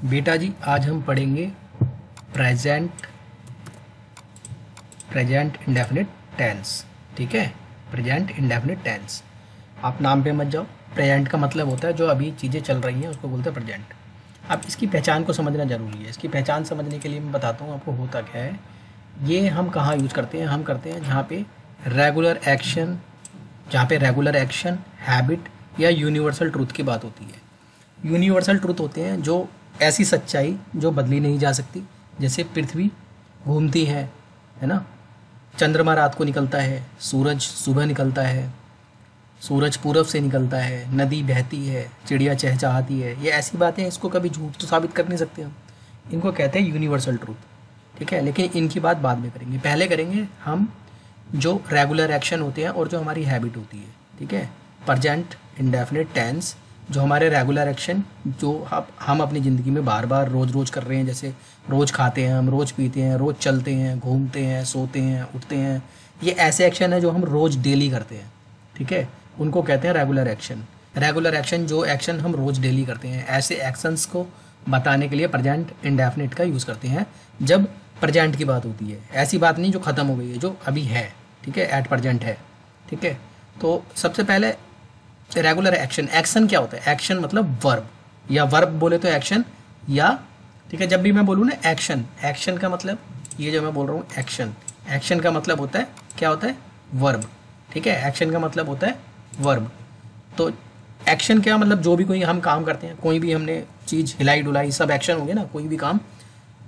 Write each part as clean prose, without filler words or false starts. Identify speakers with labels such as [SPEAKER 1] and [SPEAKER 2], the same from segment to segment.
[SPEAKER 1] बेटा जी आज हम पढ़ेंगे प्रेजेंट प्रेजेंट इंडेफिनिट टेंस। ठीक है, प्रेजेंट इंडेफिनिट टेंस। आप नाम पे मत जाओ। प्रेजेंट का मतलब होता है जो अभी चीज़ें चल रही हैं उसको बोलते हैं प्रेजेंट। अब इसकी पहचान को समझना जरूरी है। इसकी पहचान समझने के लिए मैं बताता हूँ आपको होता क्या है। ये हम कहाँ यूज़ करते हैं? हम करते हैं जहाँ पे रेगुलर एक्शन, हैबिट या यूनिवर्सल ट्रूथ की बात होती है। यूनिवर्सल ट्रूथ होते हैं जो ऐसी सच्चाई जो बदली नहीं जा सकती, जैसे पृथ्वी घूमती है ना, चंद्रमा रात को निकलता है, सूरज सुबह निकलता है, सूरज पूरब से निकलता है, नदी बहती है, चिड़िया चहचहाती है। ये ऐसी बातें हैं, इसको कभी झूठ तो साबित कर नहीं सकते हम। इनको कहते हैं यूनिवर्सल ट्रूथ। ठीक है, लेकिन इनकी बात बाद में करेंगे। पहले करेंगे हम जो रेगुलर एक्शन होते हैं और जो हमारी हैबिट होती है। ठीक है, प्रेजेंट इंडेफिनिट टेंस जो हमारे रेगुलर एक्शन जो हम अपनी ज़िंदगी में बार बार रोज़ रोज़ कर रहे हैं, जैसे रोज़ खाते हैं हम, रोज़ पीते हैं, रोज़ चलते हैं, घूमते हैं, सोते हैं, उठते हैं। ये ऐसे एक्शन है जो हम रोज़ डेली करते हैं। ठीक है, उनको कहते हैं रेगुलर एक्शन। रेगुलर एक्शन जो एक्शन हम रोज़ डेली करते हैं, ऐसे एक्शंस को बताने के लिए प्रेजेंट इंडेफिनिट का यूज़ करते हैं जब प्रेजेंट की बात होती है। ऐसी बात नहीं जो ख़त्म हो गई है, जो अभी है। ठीक है, एट प्रेजेंट है। ठीक है, तो सबसे पहले रेगुलर एक्शन। एक्शन क्या होता है? एक्शन मतलब वर्ब, या वर्ब बोले तो एक्शन, या ठीक है, जब भी मैं बोलूँ ना एक्शन, एक्शन का मतलब ये जो मैं बोल रहा हूँ एक्शन, एक्शन का मतलब होता है क्या होता है? वर्ब। ठीक है, एक्शन का मतलब होता है वर्ब। तो एक्शन क्या मतलब? जो भी कोई हम काम करते हैं, कोई भी हमने चीज़ हिलाई डुलाई, सब एक्शन हो गया ना। कोई भी काम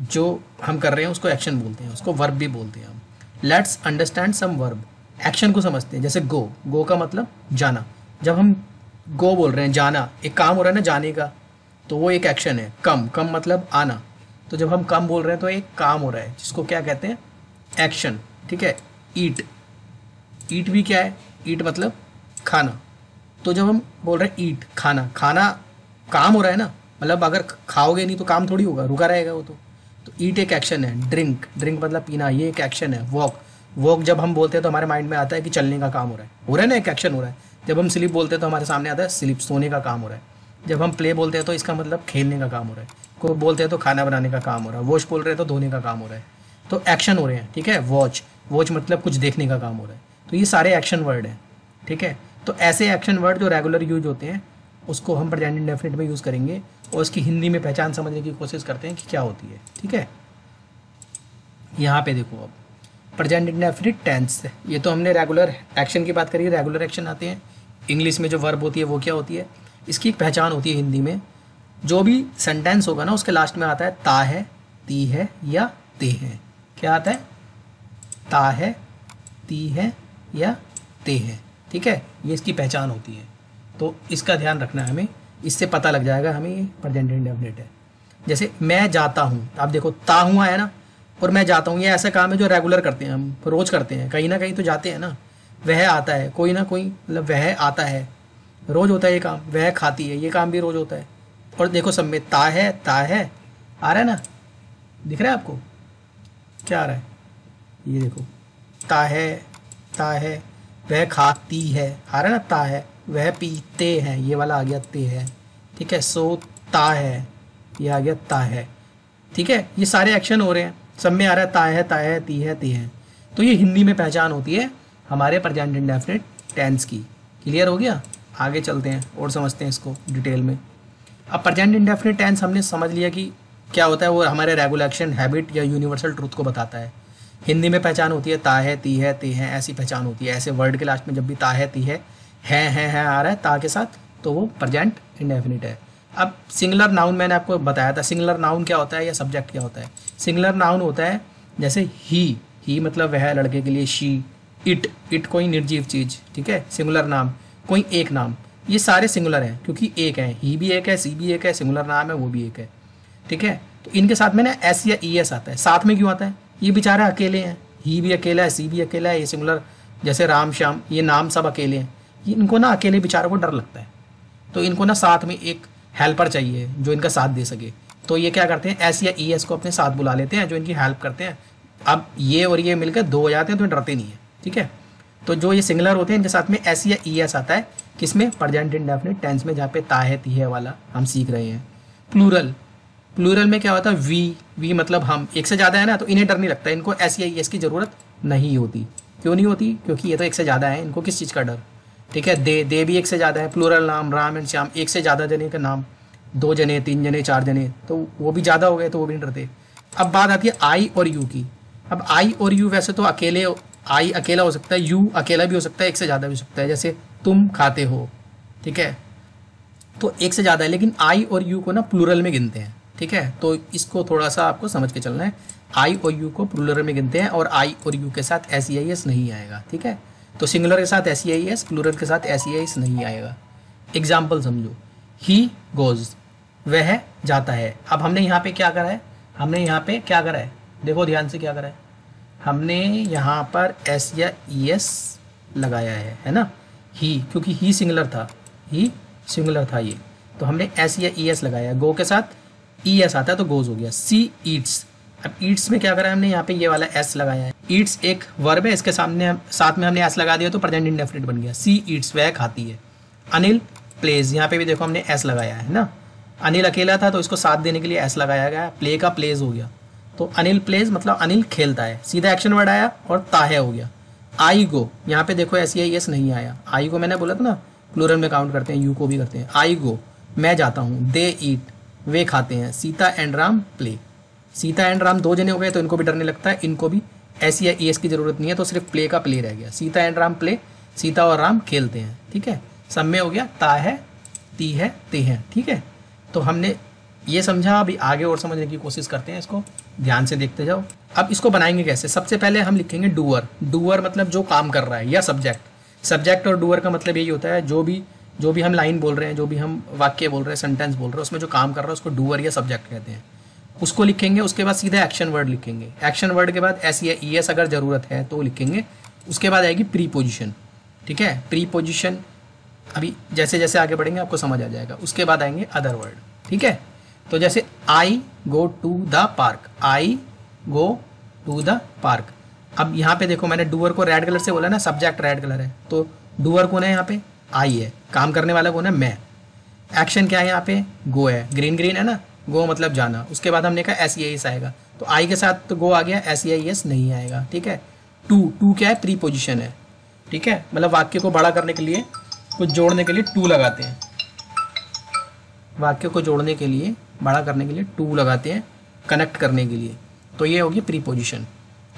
[SPEAKER 1] जो हम कर रहे हैं उसको एक्शन बोलते हैं, उसको वर्ब भी बोलते हैं हम। Let's understand some verb. Action को समझते हैं। जैसे गो, गो का मतलब जाना। जब हम गो बोल रहे हैं, जाना, एक काम हो रहा है ना जाने का, तो वो एक एक्शन है। कम, कम मतलब आना। तो जब हम कम बोल रहे हैं तो एक काम हो रहा है जिसको क्या कहते हैं? एक्शन। ठीक है, ईट, ईट भी क्या है? ईट मतलब खाना। तो जब हम बोल रहे हैं ईट, खाना, खाना काम हो रहा है ना, मतलब अगर खाओगे नहीं तो काम थोड़ी होगा, रुका रहेगा वो तो ईट एक एक्शन है। ड्रिंक, ड्रिंक मतलब पीना, ये एक एक्शन है। वॉक, वॉक जब हम बोलते हैं तो हमारे माइंड में आता है कि चलने का काम हो रहा है ना, एक एक्शन हो रहा है। जब हम स्लीप बोलते हैं तो हमारे सामने आता है स्लीप, सोने का काम हो रहा है। जब हम प्ले बोलते हैं तो इसका मतलब खेलने का काम हो रहा है। को बोलते हैं तो खाना बनाने का काम हो रहा है। वॉश बोल रहे हैं तो धोने का काम हो रहा है। तो एक्शन हो रहे हैं। ठीक है, वॉच, वॉच मतलब कुछ देखने का काम हो रहा है। तो ये सारे एक्शन वर्ड हैं। ठीक है, तो ऐसे एक्शन वर्ड जो रेगुलर यूज होते हैं उसको हम प्रेजेंट इंडेफिनिट में यूज़ करेंगे और उसकी हिंदी में पहचान समझने की कोशिश करते हैं कि क्या होती है। ठीक है, यहाँ पे देखो, अब प्रेजेंट इंडेफिनिट टेंस, ये तो हमने रेगुलर एक्शन की बात करी। रेगुलर एक्शन आते हैं, इंग्लिश में जो वर्ब होती है वो क्या होती है? इसकी एक पहचान होती है हिंदी में। जो भी सेंटेंस होगा ना उसके लास्ट में आता है ता है, ती है या ते है। क्या आता है? ता है, ती है या ते है। ठीक है, ये इसकी पहचान होती है। तो इसका ध्यान रखना है हमें, इससे पता लग जाएगा हमें ये प्रेजेंट इंडेफिनिट है। जैसे मैं जाता हूँ, आप देखो ता हुआ है ना, और मैं जाता हूँ, ये ऐसा काम है जो रेगुलर करते हैं, हम रोज करते हैं, कहीं ना कहीं तो जाते हैं ना। वह आता है, कोई ना कोई मतलब वह आता है, रोज होता है ये काम। वह खाती है, ये काम भी रोज होता है। और देखो सब में ता है, ता है आ रहा है ना, दिख रहा है आपको? क्या आ रहा है? ये देखो ता है, ता है। वह खाती है, आ रहा है ना ता है। वह पीते हैं, ये वाला आ गया ते है। ठीक है, सोता है, ये आ गया ता है। ठीक है, ये सारे एक्शन हो रहे हैं, सब में आ रहा है ता है, ता है, ती है, ती है। तो ये हिंदी में पहचान होती है हमारे प्रेजेंट इंडेफिनिट टेंस की। क्लियर हो गया? आगे चलते हैं और समझते हैं इसको डिटेल में। अब प्रेजेंट इंडेफिनिट टेंस हमने समझ लिया कि क्या होता है। वो हमारे रेगुलर एक्शन, हैबिट या यूनिवर्सल ट्रूथ को बताता है। हिंदी में पहचान होती है ता है, ती है, ते हैं, ऐसी पहचान होती है। ऐसे वर्ड के लास्ट में जब भी ता है, ती है आ रहा है ता के साथ, तो वो प्रेजेंट इंडेफिनिट है। अब सिंगुलर नाउन मैंने आपको बताया था। सिंगुलर नाउन क्या होता है या सब्जेक्ट क्या होता है? सिंगुलर नाउन होता है जैसे ही मतलब वह, लड़के के लिए शी। इट, इट कोई निर्जीव चीज। ठीक है, सिंगुलर नाम, कोई एक नाम। ये सारे सिंगुलर हैं क्योंकि एक है। ही भी एक है, सी भी एक है, सिंगुलर नाम है वो भी एक है। ठीक है, तो इनके साथ में ना एस या ई एस आता है। साथ में क्यों आता है? ये बेचारे अकेले हैं, ही भी अकेला है, सी भी अकेला है। ये सिंगुलर, जैसे राम श्याम, ये नाम सब अकेले हैं। इनको ना अकेले बेचारों को डर लगता है, तो इनको ना साथ में एक हेल्पर चाहिए जो इनका साथ दे सके। तो ये क्या करते हैं, एस या ई एस को अपने साथ बुला लेते हैं जो इनकी हेल्प करते हैं। अब ये और ये मिलकर दो हो जाते हैं तो डरते नहीं है। ठीक है, तो जो ये सिंगुलर होते हैं इनके साथ में एस या ई एस आता है। किसमें? प्रेजेंट इंडेफिनिट टेंस में, जहाँ पे ता है, ती है वाला हम सीख रहे हैं। प्लूरल, प्लूरल में क्या होता है, वी मतलब हम, एक से ज़्यादा है ना, तो इन्हें डर नहीं लगता, इनको एस या ई एस की ज़रूरत नहीं होती। क्यों नहीं होती? क्योंकि ये तो एक से ज़्यादा है, इनको किस चीज़ का डर। ठीक है, दे भी एक से ज़्यादा है, प्लूरल नाम राम एंड श्याम, एक से ज़्यादा जने का नाम, 2 जने 3 जने 4 जने, तो वो भी ज़्यादा हो गए तो वो भी नहीं डरते। अब बात आती है आई और यू की। अब आई और यू वैसे तो अकेले, आई अकेला हो सकता है, यू अकेला भी हो सकता है, एक से ज़्यादा भी हो सकता है, जैसे तुम खाते हो। ठीक है, तो एक से ज़्यादा है, लेकिन आई और यू को ना प्लूरल में गिनते हैं। ठीक है, तो इसको थोड़ा सा आपको समझ के चलना है। आई और यू को प्लूरल में गिनते हैं, और आई और यू के साथ एस ई आई एस नहीं आएगा। ठीक है, तो सिंगुलर के साथ S E I S, plural के साथ एस ई आई एस नहीं आएगा। एग्जाम्पल समझो, ही गोज, वह जाता है। अब हमने यहाँ पे क्या करा है, हमने यहाँ पे क्या करा है, देखो ध्यान से क्या करा है, हमने यहाँ पर एस या ई एस लगाया है ना। ही, क्योंकि ही सिंगुलर था, ही सिंगुलर था ये, तो हमने एस या ई एस लगाया। गो के साथ ई एस आता है तो गोज हो गया। सी ईट्स, अब ईट्स में क्या करा है हमने, यहाँ पे ये वाला एस लगाया है। ईट्स एक वर्ब है, इसके साथ में हमने एस लगा दिया तो प्रेजेंट इंडेफिनिट बन गया। सी ईट्स, वह खाती है। अनिल प्लेज, यहाँ पे भी देखो हमने एस लगाया है ना। अनिल अकेला था तो इसको साथ देने के लिए एस लगाया गया, प्ले का प्लेज हो गया। तो अनिल प्लेज मतलब अनिल खेलता है, सीधा एक्शन वर्ड आया और ताहे हो गया। आई गो, यहाँ पे देखो एस आई एस नहीं आया। आई को मैंने बोला था ना प्लूरल में काउंट करते हैं, यू को भी करते हैं। आई गो, मैं जाता हूँ। दे ईट, वे खाते हैं। Sita and Ram play, Sita and Ram 2 जने हो गए तो इनको भी डर नहीं लगता है, इनको भी एस या ई एस की जरूरत नहीं है, तो सिर्फ प्ले का प्ले रह गया। सीता एंड राम प्ले, सीता और राम खेलते हैं। ठीक है, सब में हो गया ता है, ती है, ते हैं। ठीक है, तो हमने ये समझा। अभी आगे और समझने की कोशिश करते हैं, इसको ध्यान से देखते जाओ। अब इसको बनाएंगे कैसे, सबसे पहले हम लिखेंगे डूअर। डूअर मतलब जो काम कर रहा है, या सब्जेक्ट। सब्जेक्ट और डूअर का मतलब यही होता है, जो भी हम लाइन बोल रहे हैं, जो भी हम वाक्य बोल रहे हैं, सेंटेंस बोल रहे हैं, उसमें जो काम कर रहा है उसको डूअर या सब्जेक्ट कहते हैं। उसको लिखेंगे, उसके बाद सीधा एक्शन वर्ड लिखेंगे। एक्शन वर्ड के बाद एस या ई एस अगर जरूरत है तो लिखेंगे। उसके बाद आएगी प्रीपोजिशन। ठीक है, प्रीपोजिशन अभी जैसे जैसे आगे बढ़ेंगे आपको समझ आ जाएगा। उसके बाद आएंगे अदर वर्ड। ठीक है, तो जैसे I go to the park, I go to the park. अब यहाँ पे देखो मैंने डूअर को रेड कलर से बोला ना, सब्जेक्ट रेड कलर है, तो डूअर कौन है यहाँ पे, आई है। काम करने वाला कौन है, मैं। एक्शन क्या है यहाँ पे, गो है, ग्रीन ग्रीन है ना, गो मतलब जाना। उसके बाद हमने कहा एस ई आई एस आएगा, तो आई के साथ तो गो आ गया, एस ई आई एस नहीं आएगा। ठीक है, टू क्या है, प्रीपोजिशन है। ठीक है, मतलब वाक्य को बड़ा करने के लिए, कुछ जोड़ने के लिए टू लगाते हैं। वाक्य को जोड़ने के लिए, बड़ा करने के लिए टू लगाते हैं, कनेक्ट करने के लिए। तो ये होगी preposition.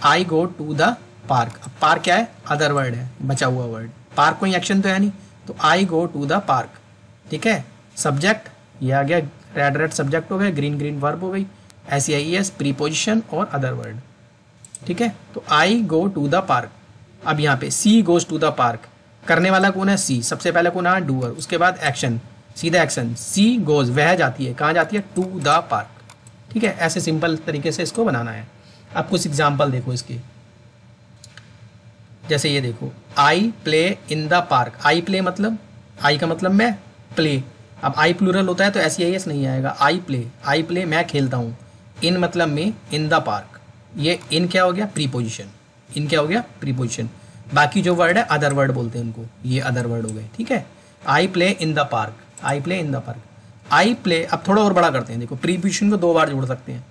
[SPEAKER 1] I go to the park. अब पार्क क्या है, अदर वर्ड है, बचा हुआ वर्ड। पार्क कोई एक्शन तो है नहीं, तो आई गो टू द पार्क। ठीक है, सब्जेक्ट ये आ गया, रेड रेड सब्जेक्ट हो गए, ग्रीन ग्रीन वर्ब हो गई, S E I S preposition और अदर वर्ड। ठीक है, तो आई गो टू द पार्क। अब यहाँ पे she goes to the park, करने वाला कौन है, सी। सबसे पहले कौन है, डूअर। उसके बाद एक्शन, सीधा एक्शन, सी गोज, वह जाती है, कहाँ जाती है, टू द पार्क। ठीक है, ऐसे सिंपल तरीके से इसको बनाना है। अब कुछ एग्जाम्पल देखो इसके, जैसे ये देखो, I play in the park. I play मतलब, आई का मतलब मैं, प्ले। अब आई प्लूरल होता है तो एस ई आई एस नहीं आएगा। आई प्ले मैं खेलता हूँ। इन मतलब में, इन द पार्क। ये इन क्या हो गया, प्रीपोजिशन। इन क्या हो गया, प्रीपोजिशन। बाकी जो वर्ड है अदर वर्ड बोलते हैं उनको, ये अदर वर्ड हो गए। ठीक है, I play in the park, I play in the park. I play, अब थोड़ा और बड़ा करते हैं, देखो प्रीपोजिशन को 2 बार जोड़ सकते हैं।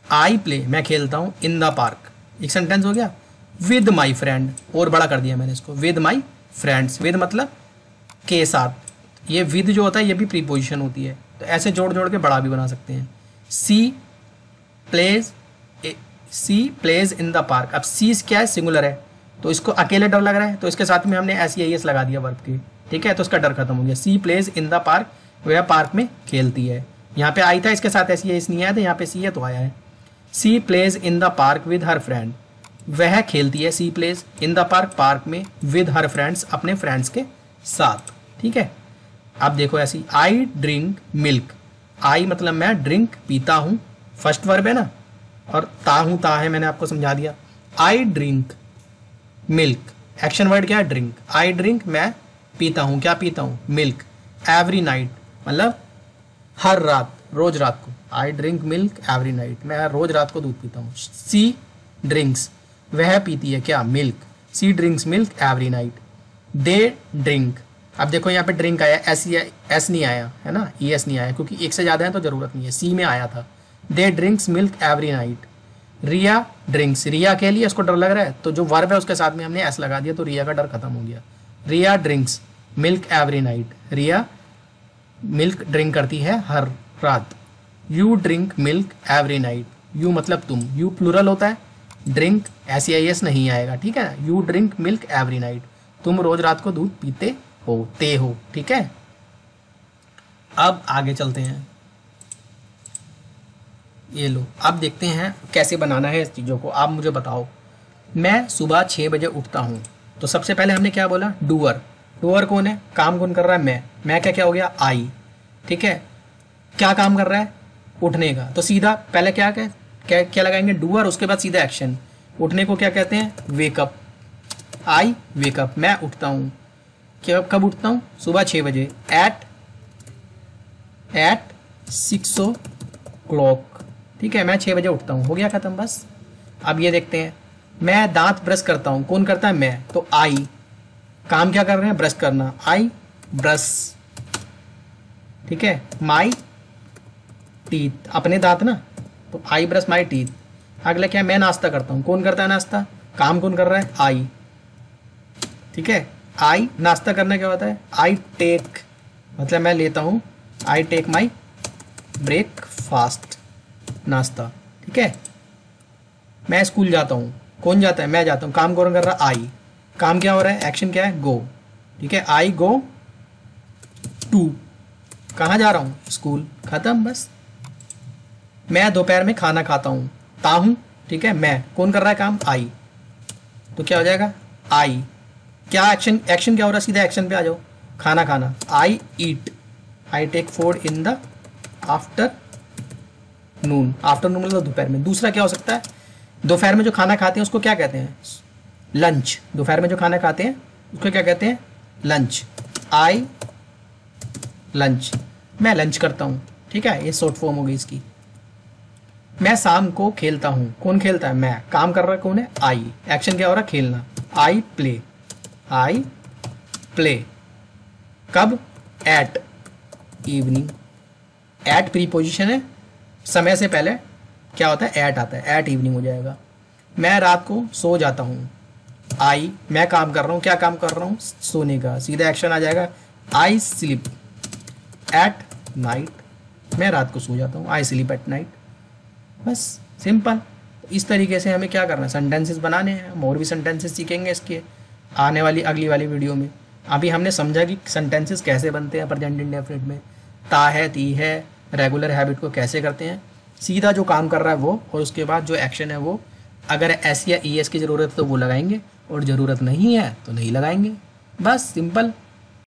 [SPEAKER 1] आई प्ले मैं खेलता हूँ, इन द पार्क एक सेंटेंस हो गया। विद माई फ्रेंड, और बड़ा कर दिया मैंने इसको, विद माई फ्रेंड्स। विद मतलब के साथ, ये विद जो होता है ये भी प्रीपोजिशन होती है, तो ऐसे जोड़ जोड़ के बड़ा भी बना सकते हैं। सी प्लेज इन द पार्क। अब सी क्या है, सिंगुलर है, तो इसको अकेले डर लग रहा है, तो इसके साथ में हमने एस ई आई एस लगा दिया वर्ब के। ठीक है, तो उसका डर खत्म हो गया। सी प्लेज इन द पार्क, वह पार्क में खेलती है। यहाँ पे आई था, इसके साथ एस ई आई एस नहीं आया था, यहाँ पे सी है तो आया है। She plays in the park with her friend, वह खेलती है, she plays in the park, park में, विद हर फ्रेंड्स अपने फ्रेंड्स के साथ। ठीक है, अब देखो ऐसी, आई ड्रिंक मिल्क। आई मतलब मैं, ड्रिंक पीता हूँ, फर्स्ट वर्ब है ना, और ता हूँ, ता है, मैंने आपको समझा दिया। I drink milk, action word क्या है, ड्रिंक। आई ड्रिंक मैं पीता हूँ, क्या पीता हूँ, मिल्क। एवरी नाइट मतलब हर रात, रोज रात को। I drink milk every night, मैं रोज रात को दूध पीता हूँ। सी ड्रिंक्स, वह पीती है क्या, milk. She drinks milk every night. They drink, अब देखो यहाँ पे ड्रिंक आया, एस नहीं आया है ना, ई एस नहीं आया, क्योंकि एक से ज़्यादा है तो ज़रूरत नहीं है। सी में आया था, दे ड्रिंक्स मिल्क एवरी नाइट। रिया ड्रिंक्स, रिया के लिए इसको डर लग रहा है तो जो वर्ब है उसके साथ में हमने एस लगा दिया तो रिया का डर खत्म हो गया। रिया ड्रिंक्स मिल्क एवरी नाइट, रिया मिल्क ड्रिंक करती है हर रात। You drink milk every night, you मतलब तुम, यू प्लूरल होता है, ड्रिंक SEIS नहीं आएगा, ठीक है ना। You drink milk every night, तुम रोज रात को दूध पीते हो, ठीक है। अब आगे चलते हैं, ये लो अब देखते हैं कैसे बनाना है इस चीज़ों को। आप मुझे बताओ, मैं सुबह 6 बजे उठता हूँ, तो सबसे पहले हमने क्या बोला, डूअर। डूअर कौन है, काम कौन कर रहा है, मैं क्या हो गया, आई, ठीक है। क्या काम कर रहा है, उठने का, तो सीधा पहले क्या लगाएंगे, डूअर, उसके बाद सीधा एक्शन। उठने को क्या कहते हैं, वेकअप, आई वेकअप, मैं उठता हूँ। कब उठता हूँ, सुबह 6 बजे, एट 6 o'clock, ठीक है। मैं 6 बजे उठता हूँ, हो गया खत्म बस। अब ये देखते हैं, मैं दांत ब्रश करता हूँ, कौन करता है, मैं, तो आई, काम क्या कर रहे हैं, ब्रश करना, आई ब्रश, ठीक है। माई टीथ, अपने दांत ना, तो आई ब्रश माई टीथ। अगला क्या, मैं नाश्ता करता हूँ, कौन करता है नाश्ता, काम कौन कर रहा है, आई, ठीक है। आई नाश्ता करना क्या होता है, आई टेक, मतलब मैं लेता हूँ, आई टेक माई ब्रेकफास्ट, नाश्ता, ठीक है। मैं स्कूल जाता हूँ, कौन जाता है, मैं जाता हूँ, काम कौन कर रहा है, आई, काम क्या हो रहा है, एक्शन क्या है, गो, ठीक है। आई गो टू, कहाँ जा रहा हूँ, स्कूल, खत्म बस। मैं दोपहर में खाना खाता हूँ, हूँ, ठीक है। मैं कौन कर रहा है काम, आई, तो क्या हो जाएगा, आई, क्या एक्शन क्या हो रहा है, सीधा एक्शन पे आ जाओ, खाना खाना, I eat, I take food in the afternoon, afternoon मतलब दोपहर में। दूसरा क्या हो सकता है, दोपहर में जो खाना खाते हैं उसको क्या कहते हैं, लंच, दोपहर में जो खाना खाते हैं उसको क्या कहते हैं, लंच, आई लंच, मैं लंच करता हूँ, ठीक है। ये शॉर्ट फॉर्म हो गई इसकी। मैं शाम को खेलता हूँ, कौन खेलता है, मैं, काम कर रहा है कौन है, आई, एक्शन क्या हो रहा है, खेलना, आई प्ले, आई प्ले, कब, एट इवनिंग, एट प्रीपोजिशन है, समय से पहले क्या होता है, एट आता है, एट इवनिंग हो जाएगा। मैं रात को सो जाता हूँ, आई, मैं काम कर रहा हूँ, क्या काम कर रहा हूँ, सोने का, सीधा एक्शन आ जाएगा, आई स्लीप एट नाइट, मैं रात को सो जाता हूँ, आई स्लीप एट नाइट, बस सिंपल। इस तरीके से हमें क्या करना है, सेंटेंसेस बनाने हैं। हम और भी सेंटेंसेस सीखेंगे इसके आने वाली अगली वाली वीडियो में। अभी हमने समझा कि सेंटेंसेस कैसे बनते हैं प्रेजेंट इंडेफिनिट में, ता है, ती है, रेगुलर हैबिट को कैसे करते हैं, सीधा जो काम कर रहा है वो, और उसके बाद जो एक्शन है वो, अगर एस या ES की ज़रूरत है तो वो लगाएंगे, और ज़रूरत नहीं है तो नहीं लगाएंगे, बस सिंपल।